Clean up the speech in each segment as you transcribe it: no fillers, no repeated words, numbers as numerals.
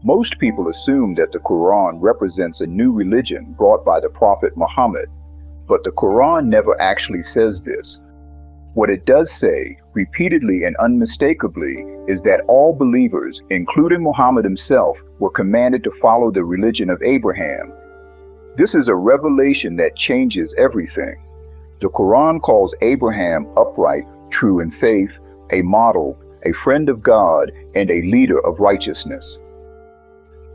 Most people assume that the Quran represents a new religion brought by the Prophet Muhammad, but the Quran never actually says this. What it does say, repeatedly and unmistakably, is that all believers, including Muhammad himself, were commanded to follow the religion of Abraham. This is a revelation that changes everything. The Quran calls Abraham upright, true in faith, a model, a friend of God, and a leader of righteousness.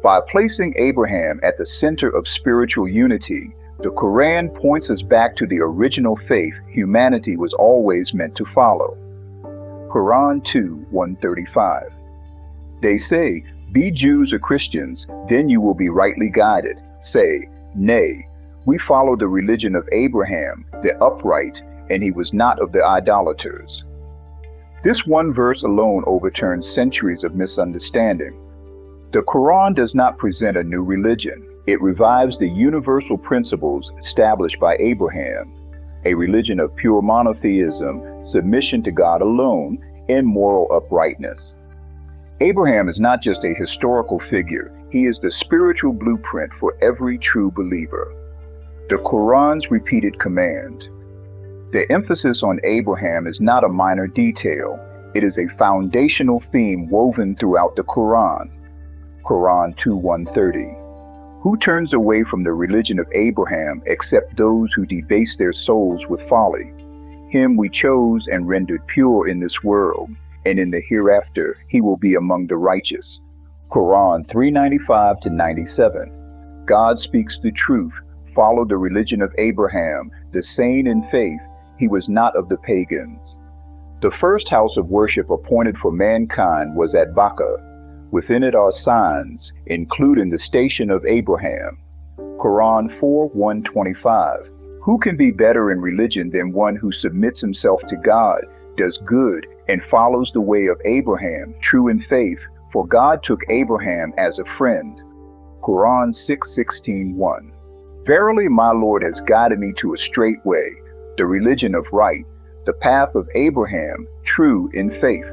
By placing Abraham at the center of spiritual unity, the Quran points us back to the original faith humanity was always meant to follow. Quran 2:135. They say, "Be Jews or Christians, then you will be rightly guided." Say, "Nay, we follow the religion of Abraham, the upright, and he was not of the idolaters." This one verse alone overturns centuries of misunderstanding. The Quran does not present a new religion. It revives the universal principles established by Abraham, a religion of pure monotheism, submission to God alone, and moral uprightness. Abraham is not just a historical figure, he is the spiritual blueprint for every true believer. The Quran's repeated command. The emphasis on Abraham is not a minor detail, it is a foundational theme woven throughout the Quran. Quran 2:130. Who turns away from the religion of Abraham except those who debase their souls with folly? Him we chose and rendered pure in this world, and in the hereafter he will be among the righteous. Quran 395-97. God speaks the truth. Follow the religion of Abraham, the sane in faith. He was not of the pagans. The first house of worship appointed for mankind was at Bakka. Within it are signs, including the station of Abraham. Quran 4:125. Who can be better in religion than one who submits himself to God, does good, and follows the way of Abraham, true in faith, for God took Abraham as a friend. Quran 6:16-1. Verily my Lord has guided me to a straight way, the religion of right, the path of Abraham, true in faith.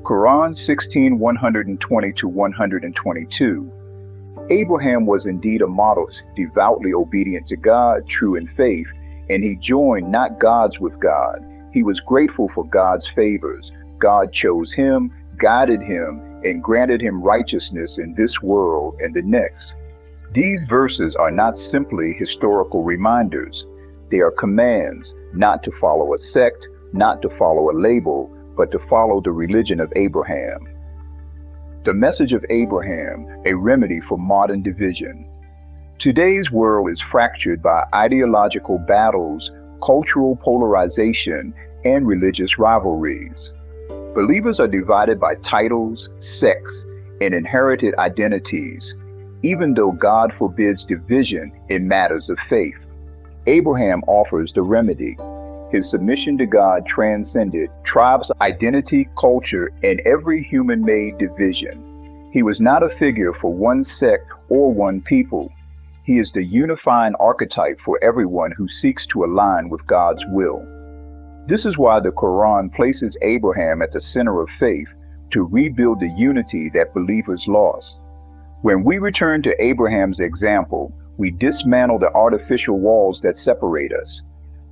Quran 16:120-122. Abraham was indeed a modest, devoutly obedient to God, true in faith, and he joined not gods with God. He was grateful for God's favors. God chose him, guided him, and granted him righteousness in this world and the next. These verses are not simply historical reminders. They are commands not to follow a sect, not to follow a label, but to follow the religion of Abraham. The message of Abraham, a remedy for modern division. Today's world is fractured by ideological battles, cultural polarization, and religious rivalries. Believers are divided by titles, sects, and inherited identities, even though God forbids division in matters of faith. Abraham offers the remedy. His submission to God transcended tribes, identity, culture, and every human-made division. He was not a figure for one sect or one people. He is the unifying archetype for everyone who seeks to align with God's will. This is why the Quran places Abraham at the center of faith, to rebuild the unity that believers lost. When we return to Abraham's example, we dismantle the artificial walls that separate us.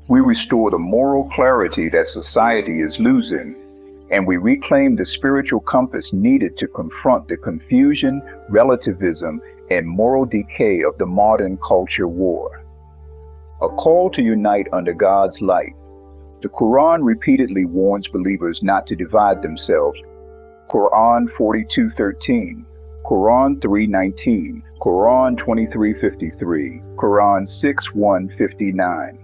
We restore the moral clarity that society is losing, and we reclaim the spiritual compass needed to confront the confusion, relativism, and moral decay of the modern culture war. A call to unite under God's light. The Quran repeatedly warns believers not to divide themselves. Quran 42:13, Quran 3:19, Quran 23:53, Quran 6:159.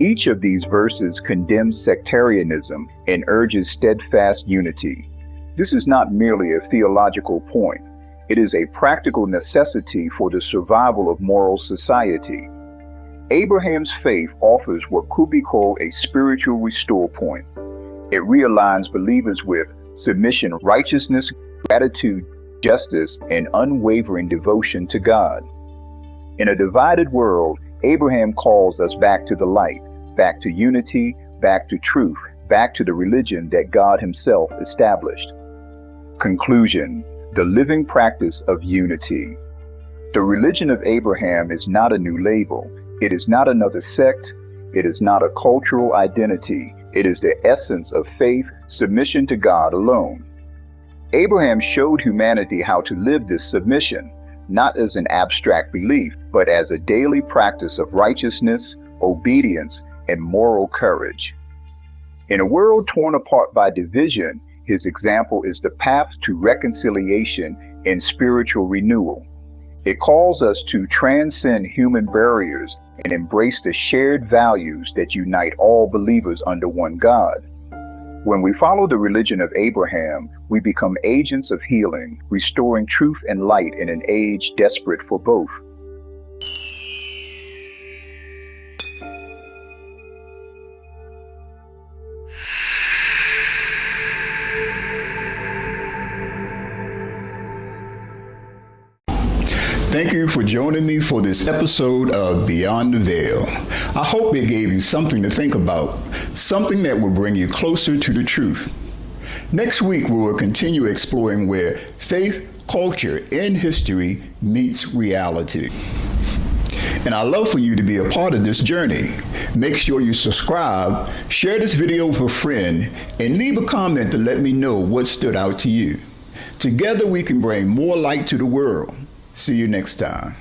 Each of these verses condemns sectarianism and urges steadfast unity. This is not merely a theological point. It is a practical necessity for the survival of moral society. Abraham's faith offers what could be called a spiritual restore point. It realigns believers with submission, righteousness, gratitude, justice, and unwavering devotion to God. In a divided world, Abraham calls us back to the light, back to unity, back to truth, back to the religion that God himself established. Conclusion. the living practice of unity. The religion of Abraham is not a new label. It is not another sect. It is not a cultural identity. It is the essence of faith, submission to God alone. Abraham showed humanity how to live this submission, not as an abstract belief, but as a daily practice of righteousness, obedience, and moral courage. In a world torn apart by division, his example is the path to reconciliation and spiritual renewal. It calls us to transcend human barriers and embrace the shared values that unite all believers under one God. When we follow the religion of Abraham, we become agents of healing, restoring truth and light in an age desperate for both. Thank you for joining me for this episode of Beyond the Veil. I hope it gave you something to think about, something that will bring you closer to the truth. Next week, we will continue exploring where faith, culture, and history meets reality. And I'd love for you to be a part of this journey. Make sure you subscribe, share this video with a friend, and leave a comment to let me know what stood out to you. Together, we can bring more light to the world. See you next time.